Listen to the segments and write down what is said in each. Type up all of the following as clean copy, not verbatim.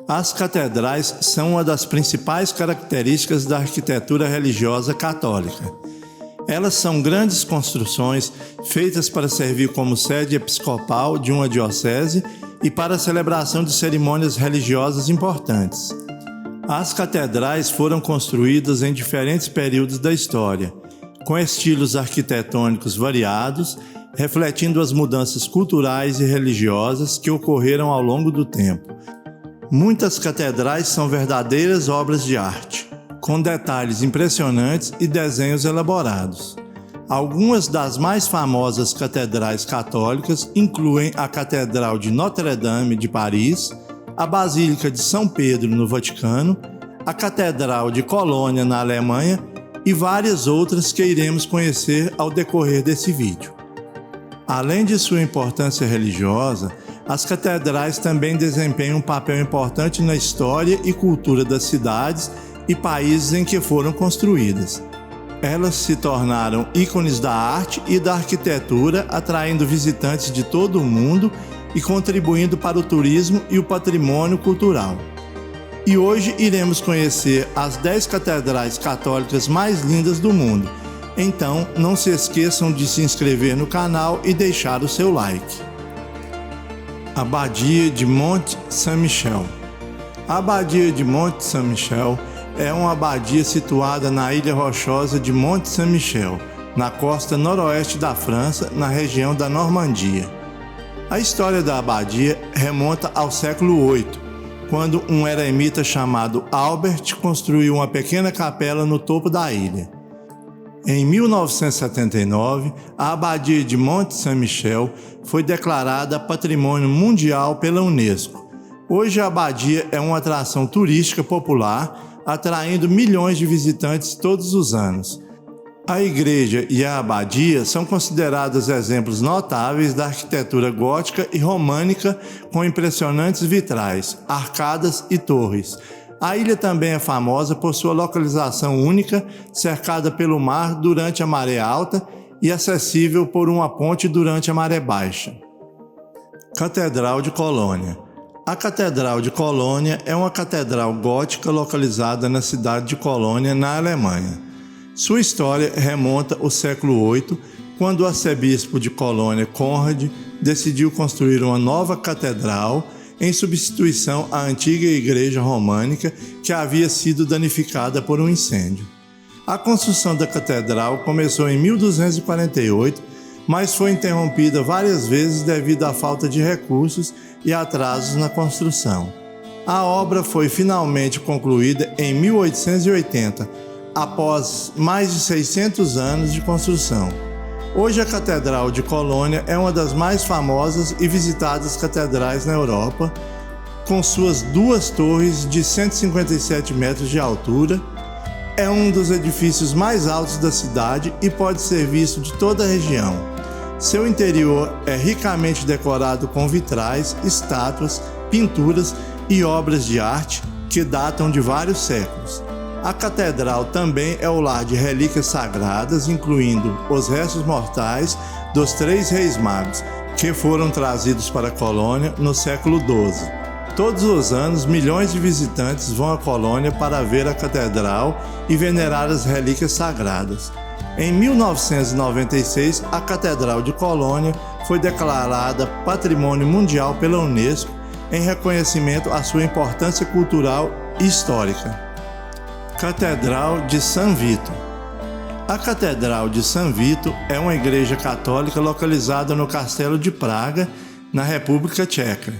As catedrais são uma das principais características da arquitetura religiosa católica. Elas são grandes construções feitas para servir como sede episcopal de uma diocese e para a celebração de cerimônias religiosas importantes. As catedrais foram construídas em diferentes períodos da história, com estilos arquitetônicos variados, refletindo as mudanças culturais e religiosas que ocorreram ao longo do tempo. Muitas catedrais são verdadeiras obras de arte, com detalhes impressionantes e desenhos elaborados. Algumas das mais famosas catedrais católicas incluem a Catedral de Notre-Dame de Paris, a Basílica de São Pedro no Vaticano, a Catedral de Colônia na Alemanha e várias outras que iremos conhecer ao decorrer desse vídeo. Além de sua importância religiosa, as catedrais também desempenham um papel importante na história e cultura das cidades e países em que foram construídas. Elas se tornaram ícones da arte e da arquitetura, atraindo visitantes de todo o mundo e contribuindo para o turismo e o patrimônio cultural. E hoje iremos conhecer as 10 catedrais católicas mais lindas do mundo. Então, não se esqueçam de se inscrever no canal e deixar o seu like. Abadia de Mont Saint-Michel. A Abadia de Mont Saint-Michel é uma abadia situada na ilha rochosa de Mont Saint-Michel, na costa noroeste da França, na região da Normandia. A história da abadia remonta ao século VIII, quando um eremita chamado Albert construiu uma pequena capela no topo da ilha. Em 1979, a Abadia de Mont Saint-Michel foi declarada Patrimônio Mundial pela Unesco. Hoje a abadia é uma atração turística popular, atraindo milhões de visitantes todos os anos. A igreja e a abadia são consideradas exemplos notáveis da arquitetura gótica e românica, com impressionantes vitrais, arcadas e torres. A ilha também é famosa por sua localização única, cercada pelo mar durante a maré alta e acessível por uma ponte durante a maré baixa. Catedral de Colônia. A Catedral de Colônia é uma catedral gótica localizada na cidade de Colônia, na Alemanha. Sua história remonta ao século VIII, quando o arcebispo de Colônia, Conrad, decidiu construir uma nova catedral em substituição à antiga igreja românica que havia sido danificada por um incêndio. A construção da catedral começou em 1248, mas foi interrompida várias vezes devido à falta de recursos e atrasos na construção. A obra foi finalmente concluída em 1880, após mais de 600 anos de construção. Hoje a Catedral de Colônia é uma das mais famosas e visitadas catedrais na Europa, com suas 2 torres de 157 metros de altura. É um dos edifícios mais altos da cidade e pode ser visto de toda a região. Seu interior é ricamente decorado com vitrais, estátuas, pinturas e obras de arte que datam de vários séculos. A catedral também é o lar de relíquias sagradas, incluindo os restos mortais dos 3 reis magos, que foram trazidos para Colônia no século XII. Todos os anos, milhões de visitantes vão à Colônia para ver a catedral e venerar as relíquias sagradas. Em 1996, a Catedral de Colônia foi declarada Patrimônio Mundial pela Unesco em reconhecimento à sua importância cultural e histórica. Catedral de São Vito. A Catedral de São Vito é uma igreja católica localizada no Castelo de Praga, na República Tcheca.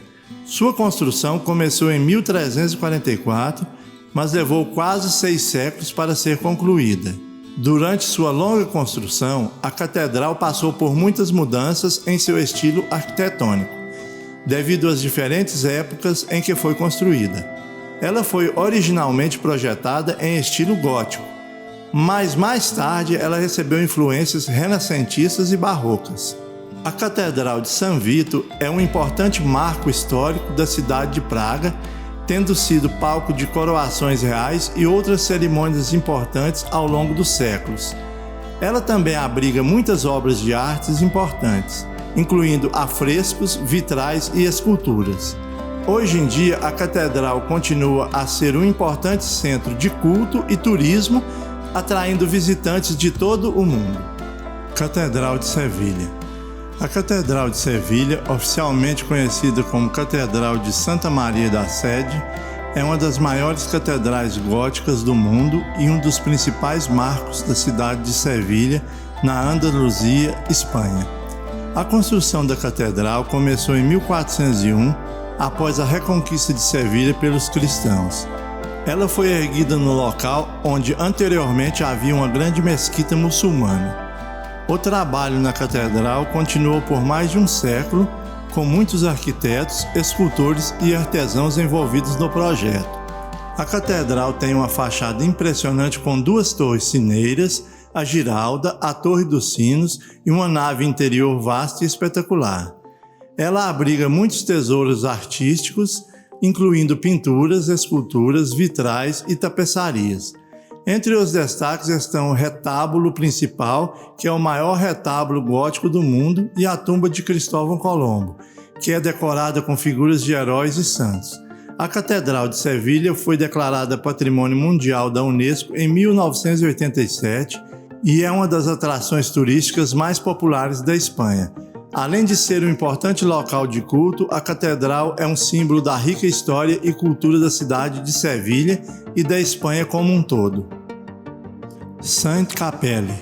Sua construção começou em 1344, mas levou quase 6 séculos para ser concluída. Durante sua longa construção, a catedral passou por muitas mudanças em seu estilo arquitetônico, devido às diferentes épocas em que foi construída. Ela foi originalmente projetada em estilo gótico, mas mais tarde ela recebeu influências renascentistas e barrocas. A Catedral de São Vito é um importante marco histórico da cidade de Praga, tendo sido palco de coroações reais e outras cerimônias importantes ao longo dos séculos. Ela também abriga muitas obras de artes importantes, incluindo afrescos, vitrais e esculturas. Hoje em dia, a catedral continua a ser um importante centro de culto e turismo, atraindo visitantes de todo o mundo. Catedral de Sevilha. A Catedral de Sevilha, oficialmente conhecida como Catedral de Santa Maria da Sede, é uma das maiores catedrais góticas do mundo e um dos principais marcos da cidade de Sevilha, na Andaluzia, Espanha. A construção da catedral começou em 1401, após a reconquista de Sevilha pelos cristãos. Ela foi erguida no local onde anteriormente havia uma grande mesquita muçulmana. O trabalho na catedral continuou por mais de um século, com muitos arquitetos, escultores e artesãos envolvidos no projeto. A catedral tem uma fachada impressionante com 2 torres sineiras, a Giralda, a Torre dos Sinos e uma nave interior vasta e espetacular. Ela abriga muitos tesouros artísticos, incluindo pinturas, esculturas, vitrais e tapeçarias. Entre os destaques estão o retábulo principal, que é o maior retábulo gótico do mundo, e a tumba de Cristóvão Colombo, que é decorada com figuras de heróis e santos. A Catedral de Sevilha foi declarada Patrimônio Mundial da Unesco em 1987 e é uma das atrações turísticas mais populares da Espanha. Além de ser um importante local de culto, a catedral é um símbolo da rica história e cultura da cidade de Sevilha e da Espanha como um todo. Sainte-Capelle.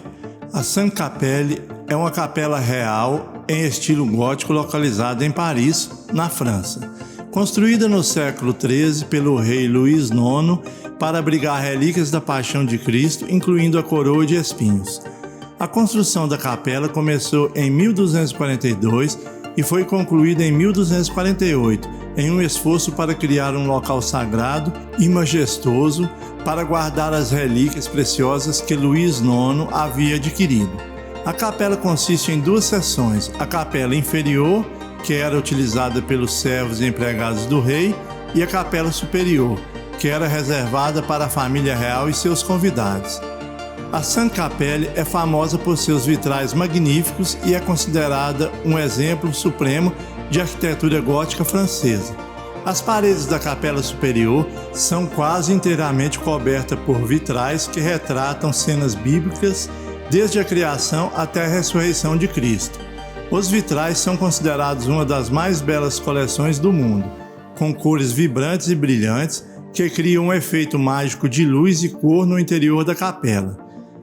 A Sainte-Capelle é uma capela real em estilo gótico localizada em Paris, na França. Construída no século XIII pelo rei Luís IX para abrigar relíquias da Paixão de Cristo, incluindo a coroa de espinhos. A construção da capela começou em 1242 e foi concluída em 1248, em um esforço para criar um local sagrado e majestoso para guardar as relíquias preciosas que Luís IX havia adquirido. A capela consiste em 2 seções: a capela inferior, que era utilizada pelos servos e empregados do rei, e a capela superior, que era reservada para a família real e seus convidados. A Sainte-Capelle é famosa por seus vitrais magníficos e é considerada um exemplo supremo de arquitetura gótica francesa. As paredes da capela superior são quase inteiramente cobertas por vitrais que retratam cenas bíblicas desde a criação até a ressurreição de Cristo. Os vitrais são considerados uma das mais belas coleções do mundo, com cores vibrantes e brilhantes que criam um efeito mágico de luz e cor no interior da capela.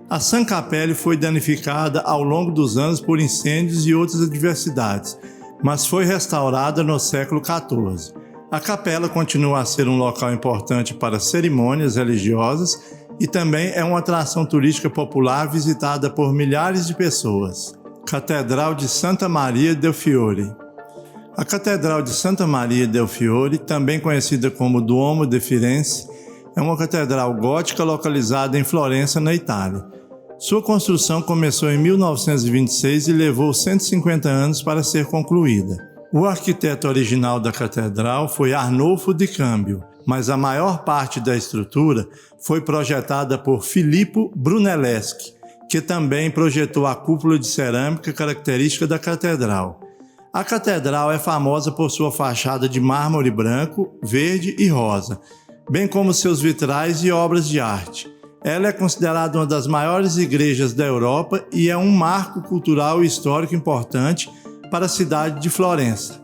A Sainte-Capelle foi danificada ao longo dos anos por incêndios e outras adversidades, mas foi restaurada no século XIV. A capela continua a ser um local importante para cerimônias religiosas e também é uma atração turística popular visitada por milhares de pessoas. Catedral de Santa Maria del Fiore. A Catedral de Santa Maria del Fiore, também conhecida como Duomo de Firenze, é uma catedral gótica localizada em Florença, na Itália. Sua construção começou em 1926 e levou 150 anos para ser concluída. O arquiteto original da catedral foi Arnolfo di Cambio, mas a maior parte da estrutura foi projetada por Filippo Brunelleschi, que também projetou a cúpula de cerâmica característica da catedral. A catedral é famosa por sua fachada de mármore branco, verde e rosa, bem como seus vitrais e obras de arte. Ela é considerada uma das maiores igrejas da Europa e é um marco cultural e histórico importante para a cidade de Florença.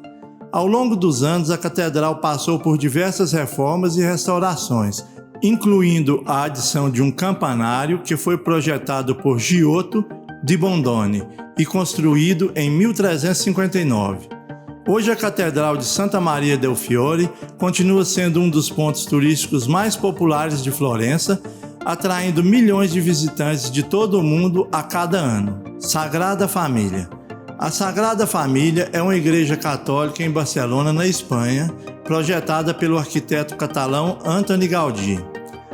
Ao longo dos anos, a catedral passou por diversas reformas e restaurações, incluindo a adição de um campanário que foi projetado por Giotto di Bondone e construído em 1359. Hoje, a Catedral de Santa Maria del Fiore continua sendo um dos pontos turísticos mais populares de Florença, atraindo milhões de visitantes de todo o mundo a cada ano. Sagrada Família. A Sagrada Família é uma igreja católica em Barcelona, na Espanha, projetada pelo arquiteto catalão Antoni Gaudí.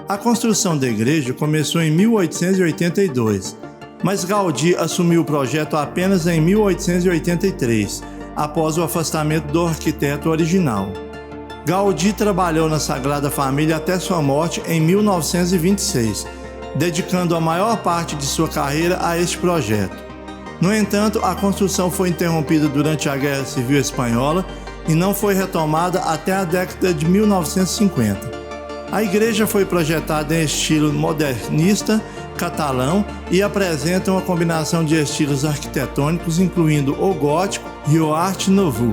A construção da igreja começou em 1882, mas Gaudí assumiu o projeto apenas em 1883, após o afastamento do arquiteto original. Gaudí trabalhou na Sagrada Família até sua morte em 1926, dedicando a maior parte de sua carreira a este projeto. No entanto, a construção foi interrompida durante a Guerra Civil Espanhola e não foi retomada até a década de 1950. A igreja foi projetada em estilo modernista catalão e apresenta uma combinação de estilos arquitetônicos, incluindo o gótico e o Art Nouveau.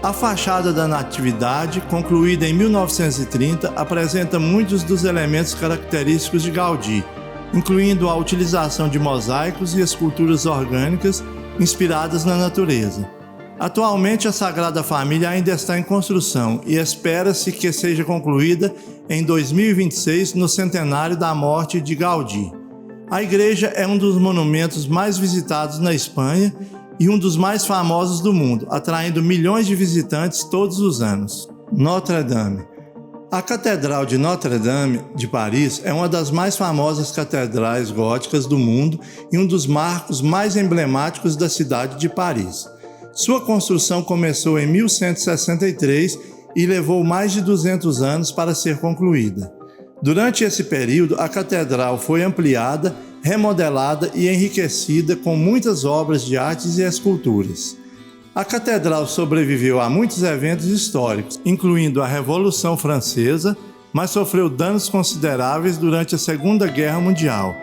A fachada da Natividade, concluída em 1930, apresenta muitos dos elementos característicos de Gaudí, incluindo a utilização de mosaicos e esculturas orgânicas inspiradas na natureza. Atualmente, a Sagrada Família ainda está em construção e espera-se que seja concluída em 2026, no centenário da morte de Gaudí. A igreja é um dos monumentos mais visitados na Espanha e um dos mais famosos do mundo, atraindo milhões de visitantes todos os anos. Notre-Dame. A Catedral de Notre-Dame de Paris é uma das mais famosas catedrais góticas do mundo e um dos marcos mais emblemáticos da cidade de Paris. Sua construção começou em 1163 e levou mais de 200 anos para ser concluída. Durante esse período, a catedral foi ampliada, remodelada e enriquecida com muitas obras de artes e esculturas. A catedral sobreviveu a muitos eventos históricos, incluindo a Revolução Francesa, mas sofreu danos consideráveis durante a Segunda Guerra Mundial.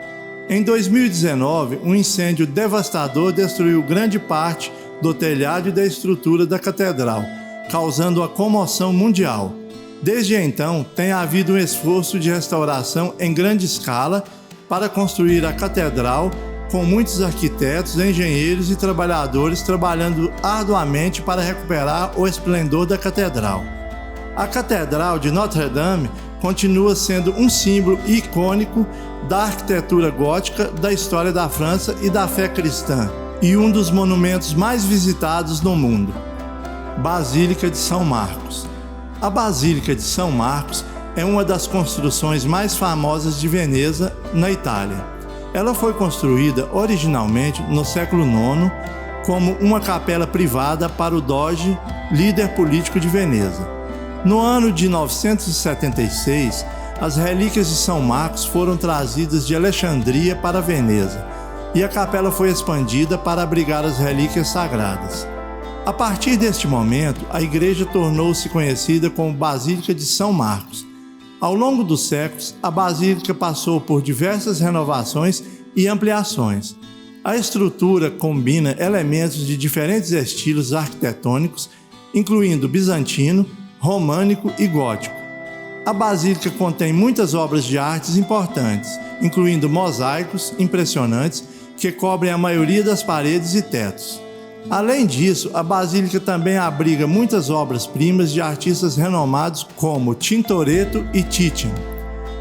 Em 2019, um incêndio devastador destruiu grande parte do telhado e da estrutura da catedral, causando a comoção mundial. Desde então, tem havido um esforço de restauração em grande escala para construir a catedral, com muitos arquitetos, engenheiros e trabalhadores trabalhando arduamente para recuperar o esplendor da catedral. A Catedral de Notre-Dame continua sendo um símbolo icônico da arquitetura gótica, da história da França e da fé cristã, e um dos monumentos mais visitados no mundo. Basílica de São Marcos. A Basílica de São Marcos é uma das construções mais famosas de Veneza, na Itália. Ela foi construída originalmente no século IX como uma capela privada para o doge, líder político de Veneza. No ano de 976, as relíquias de São Marcos foram trazidas de Alexandria para Veneza e a capela foi expandida para abrigar as relíquias sagradas. A partir deste momento, a igreja tornou-se conhecida como Basílica de São Marcos. Ao longo dos séculos, a basílica passou por diversas renovações e ampliações. A estrutura combina elementos de diferentes estilos arquitetônicos, incluindo bizantino, românico e gótico. A basílica contém muitas obras de artes importantes, incluindo mosaicos impressionantes que cobrem a maioria das paredes e tetos. Além disso, a basílica também abriga muitas obras-primas de artistas renomados como Tintoretto e Titian.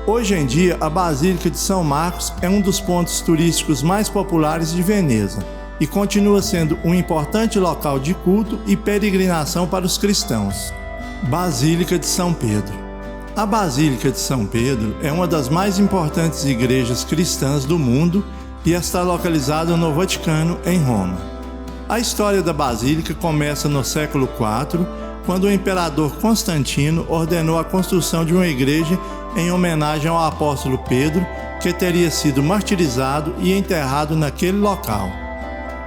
Hoje em dia, a Basílica de São Marcos é um dos pontos turísticos mais populares de Veneza e continua sendo um importante local de culto e peregrinação para os cristãos. Basílica de São Pedro. A Basílica de São Pedro é uma das mais importantes igrejas cristãs do mundo e está localizada no Vaticano, em Roma. A história da Basílica começa no século IV, quando o imperador Constantino ordenou a construção de uma igreja em homenagem ao apóstolo Pedro, que teria sido martirizado e enterrado naquele local.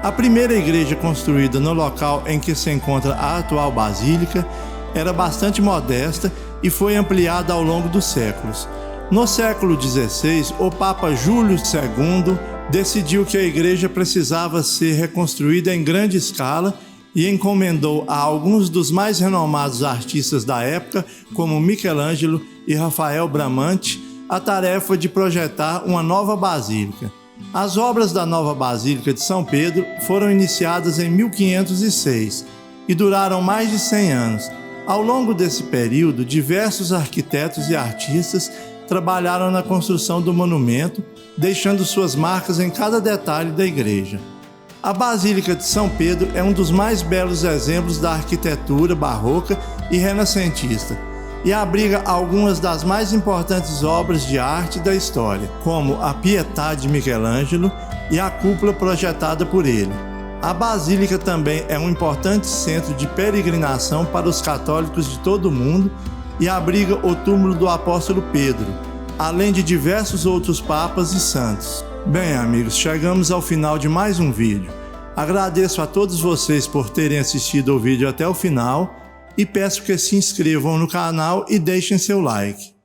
A primeira igreja construída no local em que se encontra a atual basílica era bastante modesta e foi ampliada ao longo dos séculos. No século XVI, o Papa Júlio II decidiu que a igreja precisava ser reconstruída em grande escala e encomendou a alguns dos mais renomados artistas da época, como Michelangelo e Rafael Bramante, a tarefa de projetar uma nova basílica. As obras da nova Basílica de São Pedro foram iniciadas em 1506 e duraram mais de 100 anos. Ao longo desse período, diversos arquitetos e artistas trabalharam na construção do monumento, deixando suas marcas em cada detalhe da igreja. A Basílica de São Pedro é um dos mais belos exemplos da arquitetura barroca e renascentista e abriga algumas das mais importantes obras de arte da história, como a Pietà de Michelangelo e a cúpula projetada por ele. A Basílica também é um importante centro de peregrinação para os católicos de todo o mundo e abriga o túmulo do apóstolo Pedro, além de diversos outros papas e santos. Bem, amigos, chegamos ao final de mais um vídeo. Agradeço a todos vocês por terem assistido o vídeo até o final e peço que se inscrevam no canal e deixem seu like.